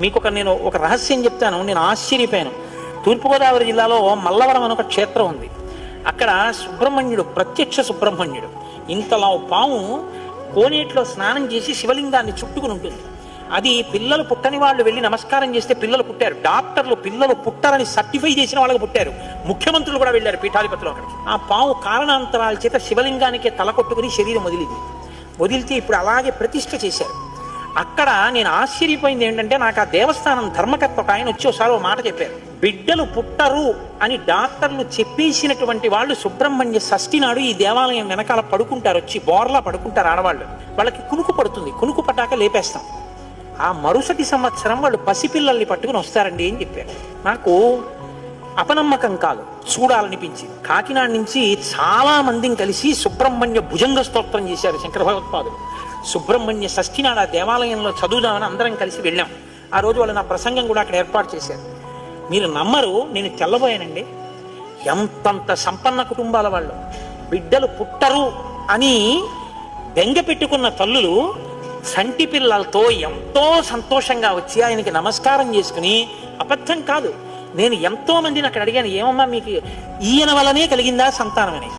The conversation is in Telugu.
మీకు నేను ఒక రహస్యం చెప్తాను, నేను ఆశ్చర్యపోయాను. తూర్పుగోదావరి జిల్లాలో మల్లవరం అని ఒక క్షేత్రం ఉంది. అక్కడ సుబ్రహ్మణ్యుడు, ప్రత్యక్ష సుబ్రహ్మణ్యుడు, ఇంతలా పాము కోనేటిలో స్నానం చేసి శివలింగాన్ని చుట్టుకుని ఉంటుంది. అది పిల్లలు పుట్టని వాళ్ళు వెళ్ళి నమస్కారం చేస్తే పిల్లలు పుట్టారు. డాక్టర్లు పిల్లలు పుట్టారని సర్టిఫై చేసిన వాళ్ళకి పుట్టారు. ముఖ్యమంత్రులు కూడా వెళ్ళారు పీఠాధిపతులు అక్కడికి. ఆ పాము కారణాంతరాల చేత శివలింగానికి తల కొట్టుకుని శరీరం వదిలితే ఇప్పుడు అలాగే ప్రతిష్ఠ చేశారు. అక్కడ నేను ఆశ్చర్యపోయింది ఏంటంటే, నాకు ఆ దేవస్థానం ధర్మకర్త ఒక ఆయన వచ్చి ఒకసారి ఒక మాట చెప్పారు. బిడ్డలు పుట్టరు అని డాక్టర్లు చెప్పేసినటువంటి వాళ్ళు సుబ్రహ్మణ్య షష్ఠి నాడు ఈ దేవాలయం వెనకాల పడుకుంటారు, వచ్చి బోర్లా పడుకుంటారు ఆడవాళ్ళు. వాళ్ళకి కునుకు పడుతుంది, కునుకు పట్టాక లేపేస్తాం. ఆ మరుసటి సంవత్సరం వాళ్ళు పసిపిల్లల్ని పట్టుకుని వస్తారండి అని చెప్పారు. నాకు అపనమ్మకం కాదు, చూడాలనిపించింది. కాకినాడ నుంచి చాలా మందిని కలిసి సుబ్రహ్మణ్య భుజంగ స్తోత్రం చేశారు శంకర భగవత్పాదులు. సుబ్రహ్మణ్య షష్ఠి నాడు ఆ దేవాలయంలో చదువుదామని అందరం కలిసి వెళ్ళాం. ఆ రోజు వాళ్ళు నా ప్రసంగం కూడా అక్కడ ఏర్పాటు చేశారు. మీరు నమ్మరు, నేను తెల్లబోయానండి. ఎంతంత సంపన్న కుటుంబాల వాళ్ళు బిడ్డలు పుట్టరు అని బెంగ పెట్టుకున్న తల్లులు సంటి పిల్లలతో ఎంతో సంతోషంగా వచ్చి ఆయనకి నమస్కారం చేసుకుని, అబద్ధం కాదు, నేను ఎంతో మందిని అక్కడ అడిగాను, ఏమమ్మా మీకు ఈయన వల్లనే కలిగిందా సంతానం అని.